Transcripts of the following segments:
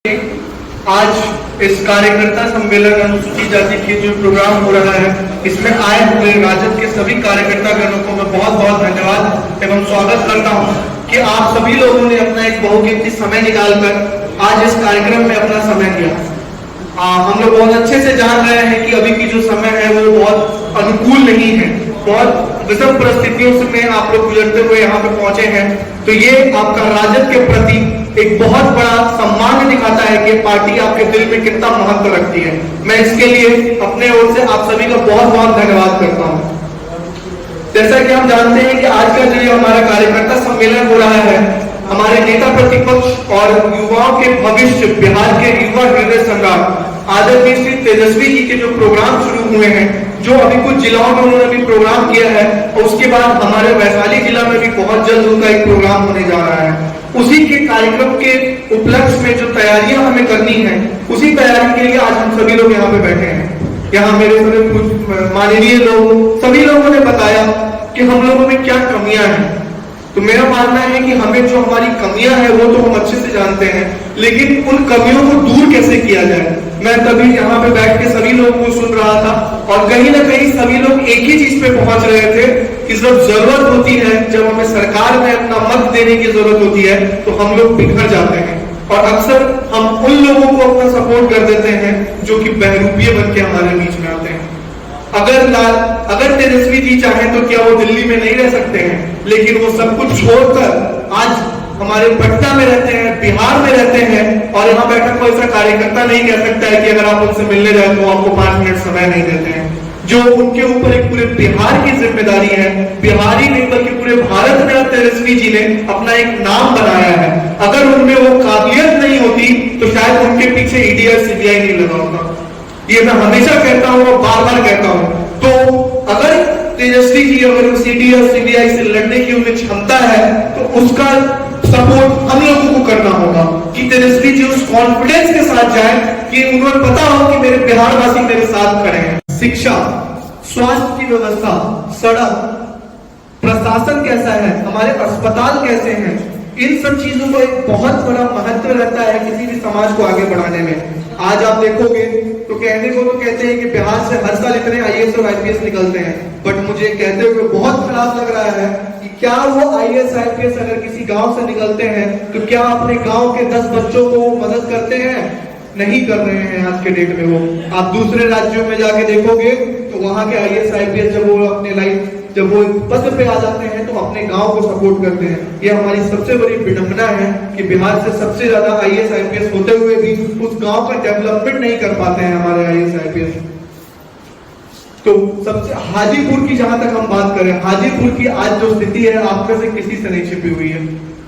आज इस कार्यकर्ता सम्मेलन अनुसूचित जाति के जो प्रोग्राम हो रहा है, इसमें आए हुए राजद के सभी कार्यकर्ता गणों को मैं बहुत बहुत धन्यवाद एवं स्वागत करता हूं कि आप सभी लोगों ने अपना एक बहुकीमती समय निकालकर आज इस कार्यक्रम में अपना समय दिया। हम लोग बहुत अच्छे से जान रहे हैं कि अभी की जो समय है वो बहुत अनुकूल नहीं है, बहुत विषम परिस्थितियों से आप लोग गुजरते हुए यहाँ पे पहुंचे हैं। तो ये आपका राजद के प्रति एक बहुत बड़ा सम्मान दिखाता है कि पार्टी आपके दिल में कितना महत्व रखती है। मैं इसके लिए अपने ओर से आप सभी का बहुत बहुत धन्यवाद करता हूँ। जैसा कि हम जानते हैं कि आज का जो हमारा कार्यकर्ता सम्मेलन हो रहा है, हमारे नेता प्रतिपक्ष और युवाओं के भविष्य, बिहार के युवा हृदय सम्राट आदरणीय श्री तेजस्वी जी के जो प्रोग्राम शुरू हुए हैं, जो अभी कुछ जिलाओं में उन्होंने भी प्रोग्राम किया है और उसके बाद हमारे वैशाली जिला में भी बहुत जल्द उनका एक प्रोग्राम होने जा रहा है। उसी के कार्यक्रम के उपलक्ष्य में जो तैयारियां हमें करनी है, उसी तैयारी के लिए आज हम सभी लोग यहाँ पे बैठे हैं। यहाँ मेरे सभी कुछ माननीय लोग, सभी लोगों ने बताया कि हम लोगों में क्या कमियां हैं। तो मेरा मानना है कि हमें जो हमारी कमियां हैं वो तो हम अच्छे से जानते हैं, लेकिन उन कमियों को दूर कैसे किया जाए। मैं तभी यहाँ पे बैठ के सभी लोगों को सुन रहा था और कहीं ना कहीं सभी लोग एक ही चीज पे पहुंच रहे थे कि जब जरूरत होती है, जब हमें सरकार में अपना मत देने की जरूरत होती है, तो हम लोग बिखर जाते हैं और अक्सर हम उन लोगों को अपना सपोर्ट कर देते हैं जो कि बहरूपिये बन के हमारे बीच में आते हैं। अगर तेजस्वी जी चाहें तो क्या वो दिल्ली में नहीं रह सकते हैं, लेकिन वो सब कुछ छोड़कर आज हमारे पटना में रहते हैं, बिहार में रहते हैं और यहाँ बैठा कोई ऐसा कार्यकर्ता नहीं कह सकता है कि अगर आप उनसे मिलने जाए तो आपको 5 मिनट समय नहीं देते हैं। जो उनके ऊपर एक पूरे बिहार की जिम्मेदारी है, बिहार ही नहीं बल्कि पूरे भारत में तेजस्वी जी ने अपना एक नाम बनाया है। अगर उनमें वो काबिलियत नहीं होती तो शायद उनके पीछे ईडी और सीबीआई नहीं लगा होता। ये मैं हमेशा कहता हूँ और बार बार कहता हूँ। तो अगर तेजस्वी जी अगर ईडी और सीबीआई से लड़ने की उन्हें क्षमता है तो उसका सपोर्ट हम लोगों को करना होगा कि तेजस्वी जी उस कॉन्फिडेंस के साथ जाए कि उन्हें पता हो कि मेरे बिहार वासी मेरे साथ खड़े हैं। शिक्षा, स्वास्थ्य की व्यवस्था, सड़क, प्रशासन कैसा है, हमारे अस्पताल कैसे हैं, इन सब चीजों को एक बहुत बड़ा महत्व रहता है किसी भी समाज को आगे बढ़ाने में। आज आप देखोगे तो कहने को तो कहते हैं कि बिहार से हर साल इतने आईएएस और आईपीएस निकलते हैं, बट मुझे कहते हुए बहुत खराब लग रहा है कि क्या वो आईएएस आईपीएस अगर किसी गांव से निकलते हैं तो क्या अपने गांव के 10 बच्चों को मदद करते हैं? नहीं कर रहे हैं आज के डेट में। वो आप दूसरे राज्यों में जाके देखोगे तो वहां के आईएएस आईपीएस जब वो अपने लाइफ जब वो पद पे आ जाते हैं तो अपने गांव को सपोर्ट करते हैं। ये हमारी सबसे बड़ी विडंबना है कि बिहार से सबसे ज्यादा आईएएस आईपीएस होते हुए भी उस गांव का डेवलपमेंट नहीं कर पाते हैं हमारे आईएएस आईपीएस। तो सबसे हाजीपुर की जहां तक हम बात करें, हाजीपुर की आज जो स्थिति है आप में से किसी से नहीं छिपी हुई है।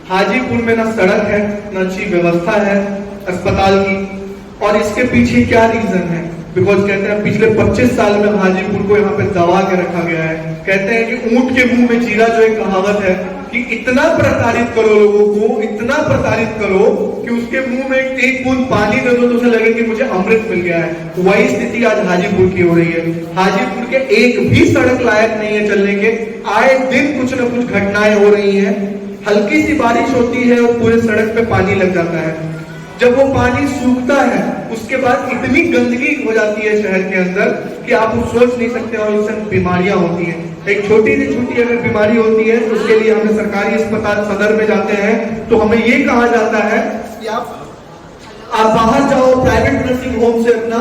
हाजीपुर में ना सड़क है, ना अच्छी व्यवस्था है अस्पताल की, और इसके पीछे क्या रीजन है? बिकॉज कहते हैं पिछले 25 साल में हाजीपुर को यहाँ पे दबा के रखा गया है। कहते हैं कि ऊंट के मुंह में जीरा, जो एक कहावत है कि इतना प्रताड़ित करो लोगों को, इतना प्रताड़ित करो कि उसके मुंह में एक बूंद पानी दे दो तो उसे लगे कि मुझे अमृत मिल गया है। वही स्थिति आज हाजीपुर की हो रही है। हाजीपुर के एक भी सड़क लायक नहीं है चलने के। आए दिन कुछ न कुछ घटनाएं हो रही है। हल्की सी बारिश होती है और पूरे सड़क पे पानी लग जाता है। जब वो पानी सूखता है उसके बाद इतनी गंदगी हो जाती है शहर के अंदर कि आप सोच नहीं सकते, और इससे बीमारियां होती हैं। एक छोटी सी छोटी अगर बीमारी होती है तो उसके लिए हमें सरकारी अस्पताल सदर में जाते हैं तो हमें ये कहा जाता है कि आप बाहर जाओ, प्राइवेट नर्सिंग होम से अपना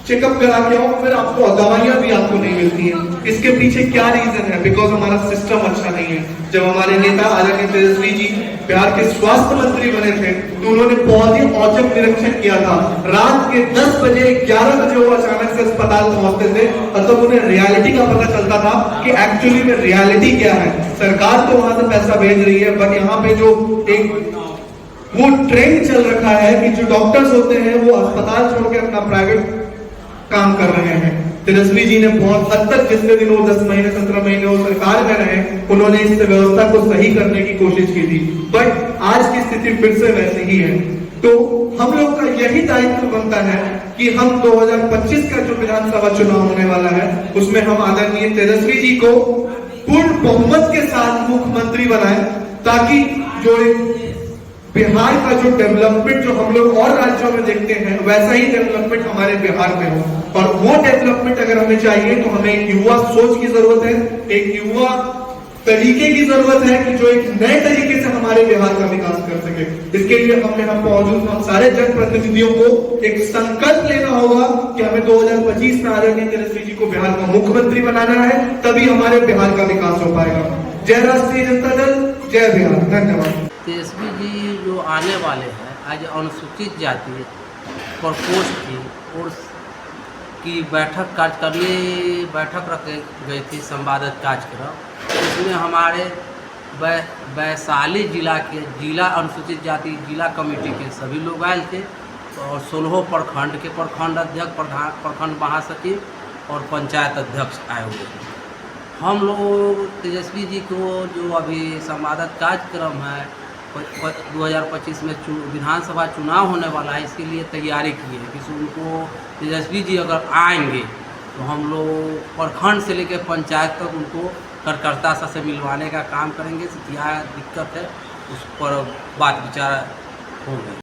चेकअप करा के आओ, फिर आपको दवाइयां भी आपको नहीं मिलती हैं। इसके पीछे क्या रीजन है? बिकॉज हमारा सिस्टम अच्छा नहीं है। जब हमारे नेता आदरणीय तेजस्वी जी बिहार के स्वास्थ्य मंत्री बने थे तो उन्होंने बहुत ही औचक निरीक्षण किया था। रात के 10 बजे 11 बजे वो अचानक से अस्पताल पहुंचते थे और तब उन्हें रियलिटी का पता चलता था कि एक्चुअली में रियलिटी क्या है। सरकार तो वहां से पैसा भेज रही है, बट यहाँ पे जो एक वो ट्रेंड चल रखा है कि जो डॉक्टर्स होते हैं वो अस्पताल छोड़ के अपना प्राइवेट काम कर रहे हैं। तेजस्वी जी ने बहुत हद तक जितने दिन वो 10 महीने 17 महीने वो सरकार में रहे, उन्होंने इस व्यवस्था को सही करने की कोशिश की थी, बट आज की स्थिति फिर से वैसी ही है। तो हम लोग का यही दायित्व बनता है कि हम 2025 का जो विधानसभा चुनाव होने वाला है उसमें हम आदरणीय तेजस्वी जी को पूर्ण बहुमत के साथ मुख्यमंत्री बनाएं, ताकि जो बिहार का जो डेवलपमेंट जो हम लोग और राज्यों में देखते हैं वैसा ही डेवलपमेंट हमारे बिहार में हो। और वो डेवलपमेंट अगर हमें चाहिए तो हमें एक युवा सोच की जरूरत है, एक युवा तरीके की जरूरत है कि जो एक नए तरीके से हमारे बिहार का विकास कर सके। इसके लिए हम मौजूद हम सारे जनप्रतिनिधियों को एक संकल्प लेना होगा कि हमें 2025 में आदरणीय तेजस्वी जी को बिहार का मुख्यमंत्री बनाना है, तभी हमारे बिहार का विकास हो पाएगा। जय राष्ट्रीय जनता दल, जय बिहार। धन्यवाद। तेजस्वी जी जो आने वाले हैं, आज अनुसूचित जाति प्रकोष्ठ की बैठक कार्यकारिणी बैठक रखी गई थी, संवादक कार्यक्रम। इसमें हमारे वैशाली जिला के जिला अनुसूचित जाति जिला कमेटी के सभी लोग आए थे और 16 प्रखंड के प्रखंड अध्यक्ष, प्रखंड महासचिव और पंचायत अध्यक्ष आए हुए थे। हम लोग तेजस्वी जी को जो अभी संवादक कार्यक्रम है 2025 में विधानसभा चुनाव होने वाला है, इसके लिए तैयारी की है कि उनको तेजस्वी जी अगर आएंगे तो हम लोग प्रखंड से लेकर पंचायत तक उनको कार्यकर्ता से मिलवाने का काम करेंगे। क्या दिक्कत है उस पर बात विचार होंगे।